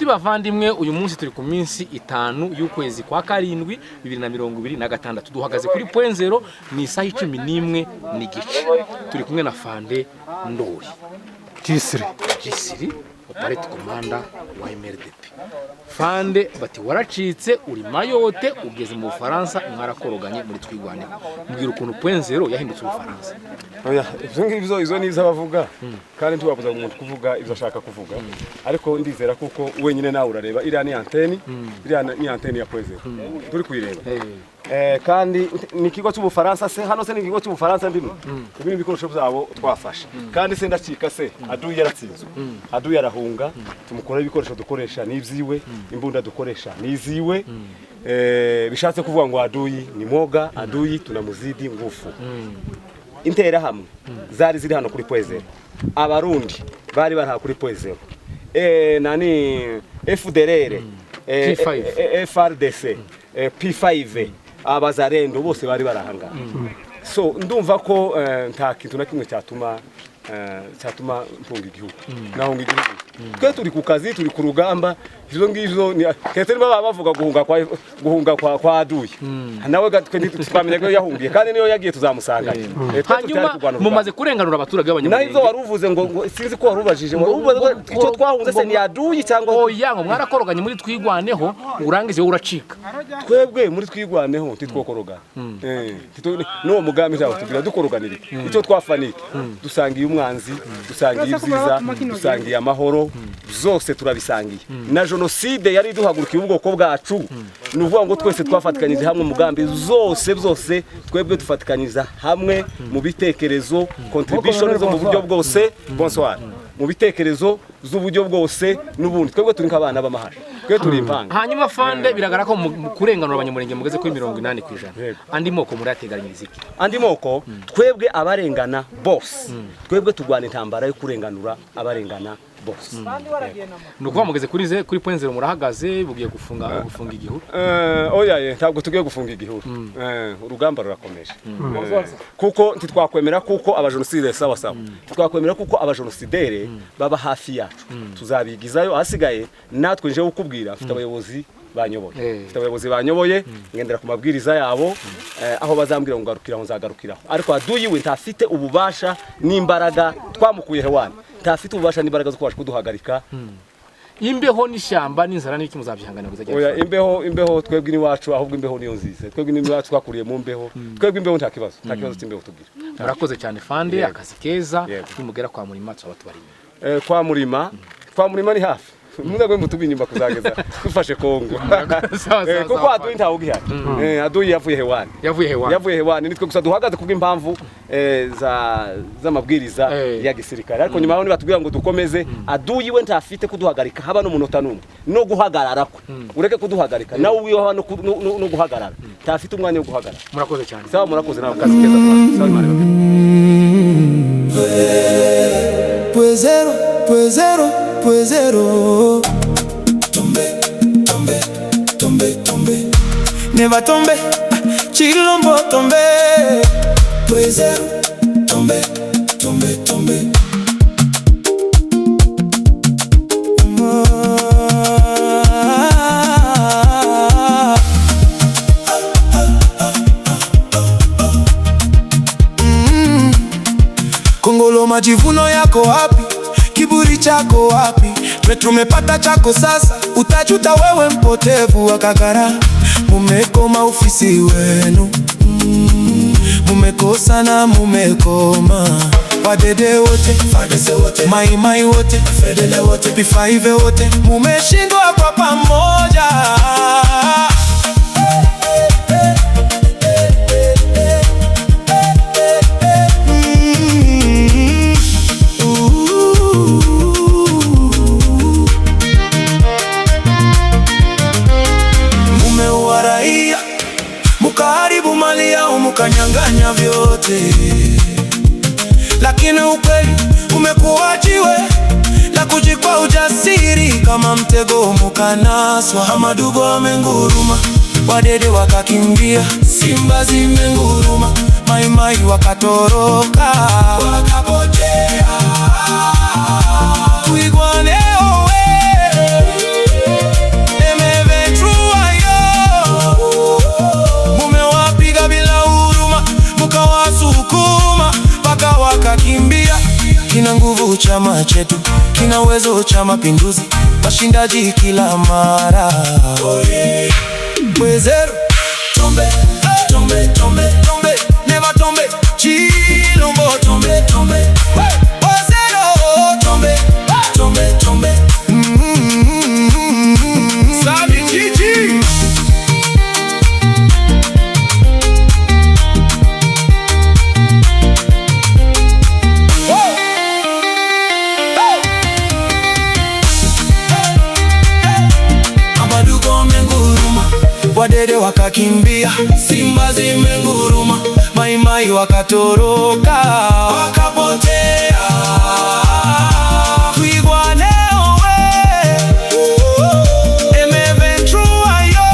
Nshuti bavandimwe, uyu munsi turi ku minsi 5 y'ukwezi kwa karindwi 2026 duhagaze kuri point zero ni isaha 11 n'igice. Turi kumwe na Fande Ndori Gisiri operate commander wa MRDP. Fande bati waracitse uri mayote ugeze mu Faransa mwarakoroganye muri twigwane. Mbwira ukuntu point zero yahindutse mu Faransa. Oya, izo nizo bavuga kandi ntibabuza umuntu kuvuga ibyo ashaka kuvuga. Ariko ndizera kuko wenyine nawe urareba iriya ni antenne, ya point zero. Turi kuyireba. Kandi ni ikigo cy'Ubufaransa se hano se ni ikigo cy'Ubufaransa ndimo. Ibintu bikoresho byabo twafashe. Kandi se ndacika se aduye yaratsinzwe. Aduye arahunga tumukora ibikoresho dukoresha n'ibyiwe, imbunda dukoresha n'iziwe. Bishatse kuvuga ngo aduyi ni moga, aduyi tunamuzidi ngufu. Intera hamwe zari ziri hano kuri point zero. Abarundi bari bari kuri point zero. Nani FDLR, FRDC, P5, abazarendo bose bari barahanga. So ndumva ko nta kintu na kimwe cyatuma mpunga igihugu. Nahunga igihugu. Twe turi ku kazi, turi ku rugamba, izo ngizo kete niba bavuga guhunga kwa aduye. Nawe twamenye ko yahungiye kandi niyo yagiye tuzamusanga. Hanyuma mumaze kurenganura abaturage b'abanyamurenge. Nahizo waruvuze ngo sinzi ko warubajije icyo twahunze se ni aduye cyangwa oya ngo mwarakoroganye muri twigwaneho urangije uracika. Twebwe muri twigwaneho titwokoroga. No mugambi cyawo tugira dukoroganira. Icyo twafanike dusangiye umwanzi, dusangiye ibyiza, dusangiye amahoro, zose turabisangiye. Na genocide yari duhagurukiye ubwoko bwacu nuvuga ngo twese twafatikanyije hamwe umugambi zose twebwe dufatikanyiriza hamwe mu bitekerezo contribution zo mu buryo bwose. Bonsoir. Mu bitekerezo z'uburyo bwose n'ubundi twebwe turi nk'abana b'amahari. Twe turi impanga. Hanyuma Fande biragaragara ko mu kurenganura abanyamurenge mugeze kuri 80%. Andi moko muri ateganyiriza iki? Andi moko twebwe abarengana boss. Twebwe tugwana intambara yo kurenganura abarengana boss. Nukuva mugeze kuri point zero murahagaze bugiye gufunga igihuru. Oya ntabwo tugiye gufunga igihuru. Urugamba rurakomeje. Kuko ntitwakwemera kuko abajenoside sawa. Twakwemera kuko abajenosidere baba hafi yacu. Tuzabigizayo asigaye natwe nje ukubwira afite abayobozi banyoboye. Ngendera ku mabwiriza yabo aho bazambwira ngo ngarukiraho nzagarukiraho. Ariko aduyiwe ntafite ububasha n'imbaraga twamukuye hewani. Ntafite ububasha n'imbaraga zo kubasha kuduhagarika. Imbeho n'ishyamba n'inzara n'iki muzabyihangana kuzajya. Oya imbeho twebwe ni wacu ahubwo imbeho niyo nziza. Twebwe ni wacu twakuriye mu mbeho. Twebwe imbeho nta kibazo cy'imbeho tugira. Murakoze cyane Fande akazi keza nimugera kwa Murima twabari. Kwa Murima ni hafi. Muzagwe mutubinyimba kuzageza dufashe Kongo. Kuko aduye ntawo gihari. Aduye yavuye hewani nitwe gusa duhagaze kubwo impamvu z'amabwiriza ya gisirikare. Ariko nyuma y'aho batubwira ngo dukomeze aduye we ntafite kuduhagarika haba no munota numwe no guhagarara kwe. Ureke kuduhagarika nawe uwiho no guhagarara. Ntafite umwanya wo guhagarara. Murakoze cyane. Sawa murakoze nawe kazi keza twa. Sawa Imana Pues zero. Never tombe, chilombo tombe. Pues zero, tombe. Kongolo majivuno yako wapi? Kiburi chako wapi? Tumepata chako sasa, utajuta wewe mpotevu wa kakara. Mumekoma ofisi wenu, mumekosa na mumekoma. Wadede wote, fadese wote, mai wote, fedele wote, P5 wote, mumeshindwa kwa pamoja. Mukaharibu mali yao mukanyanganya vyote, lakini ukweli umekuwa jiwe la kujikwa ujasiri kama mtego mukanaswa. Amadugo amenguruma, wadede wakakimbia, simba zimenguruma, mai wakatoroka, wakapotea. Tuigwane owe chama chetu kina uwezo cha mapinduzi, washindaji kila mara. Pwezero, tombe, tombe, tombe, tombe, never tombe, Chilombo, tombe, tombe, Pwezero, tombe, tombe, tombe, Sabi Chichi. Wadede wakakimbia, simba zimenguruma, maimai wakatoroka, wakapotea. Twigwaneo we, emeventrua yo,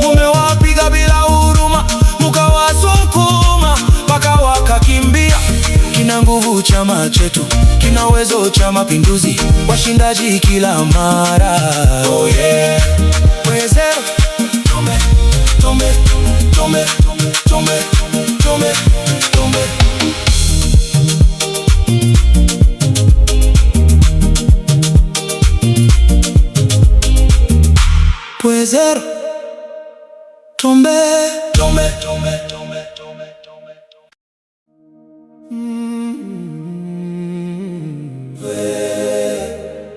mumewapiga bila huruma, mukawasukuma, paka wakakimbia. Kina nguvu chama chetu, kina uwezo cha mapinduzi, washindaji kila mara. Oh yeah. Pwezero, tombe, tombe, tombe, tombe, tombe, tombe. Pwezero, tombe, tombe, tombe, tombe, tombe, tombe.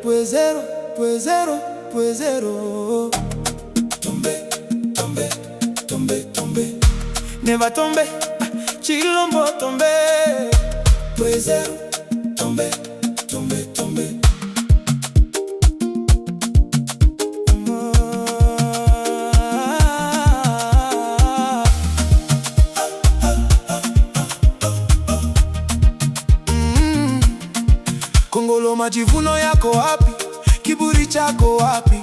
Pwezero, pwezero, pwezero. Tombe, tombe, tombe, never tombe, Chilombo tombe, Pwezero, tombe, tombe, tombe. Kongolo, majivuno yako wapi? Kiburi chako wapi?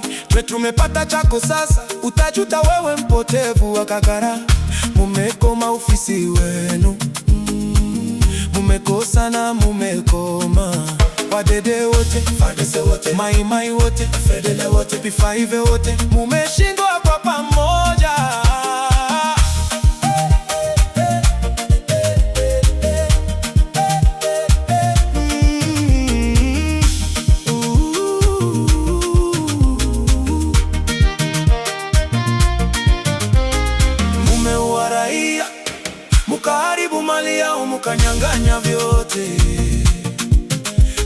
Tumepata chako sasa, utajuta wewe mpotevu wa kakara. Mumekoma ofisi wenu, mumekosa na mumekoma. Wadede wote, fadese wote, maimai wote, fedele wote, P5 wote, mumeshindwa kwa pamoja. Mukaharibu mali yao, mukanyang'anya vyote,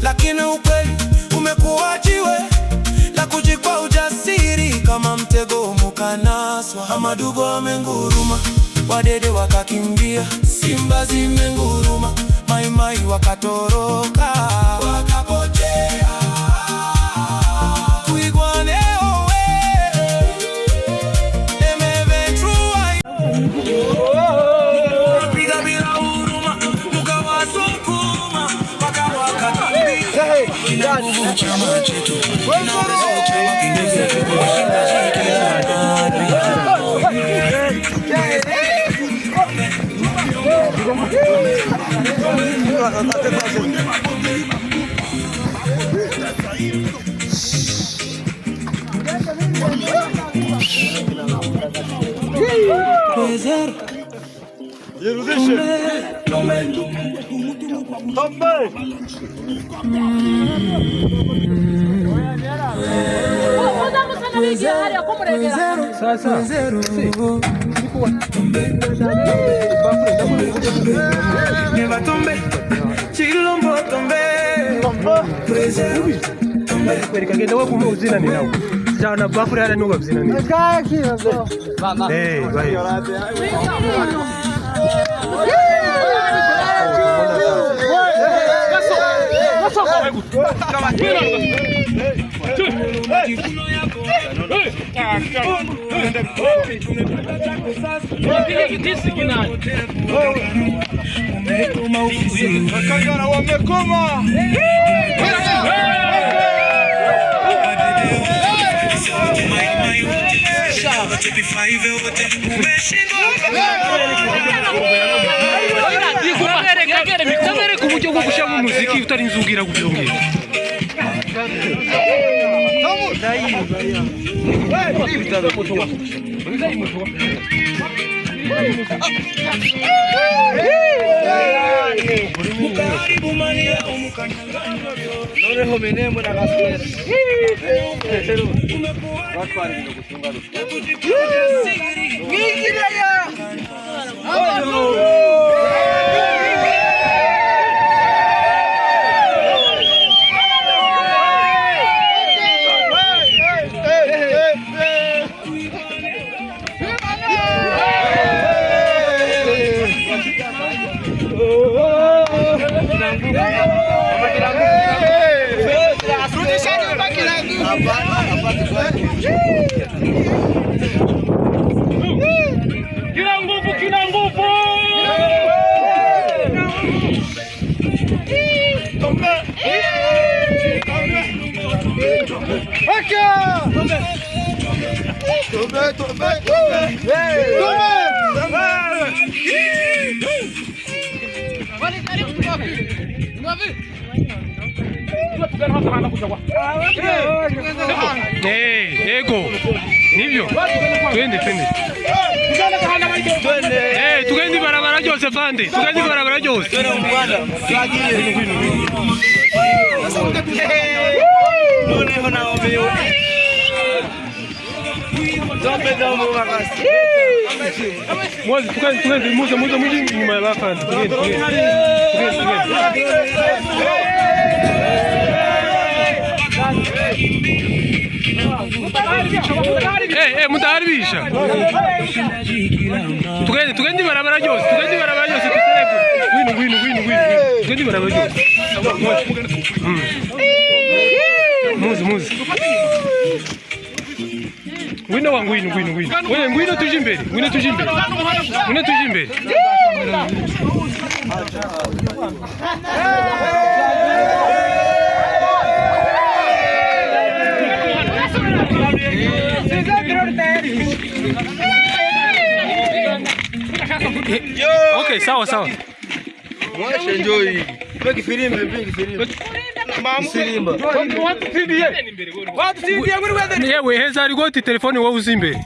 lakini ukweli umekuwa jiwe la kujipa ujasiri. Kama mtego mukanaswa, Amadugo amenguruma, wadede wakakimbia, simba zimenguruma, maimai wakatoroka, wakapotea. Twigwaneo we, emeventrua chama chetu, kina uwezo cha mapinduzi, washindaji kila mara. Pwezero, never tombe, Chilombo tombe, Pwezero, tombe. Kagenda wakuma uzina ni nawo. Jana bafure hada nuga uzina ni. Eh, bye. Kagere kuburyo bwo gushaka umuziki utarinzugira kubyongera. Noneho menemo na gaswera. Kina nguvu. Ego. Nivyo. Twende. Tugendi barabara ryose fande. Tugendi barabara ryose. Noneho naombewe. Tombe domo makasi. Mwazi tugendi muze nyuma ya bafande. Tugendi. Mutaharibisha. Tugendi barabara ryose. Winu. Tugendi barabara ryose. Muzi. Wino wangu wino. Wino tuje imbere. Okay, sawa. Mwache enjoy. Peki filimbi. Yewe heza rigoti telefone wowe uzi imbere.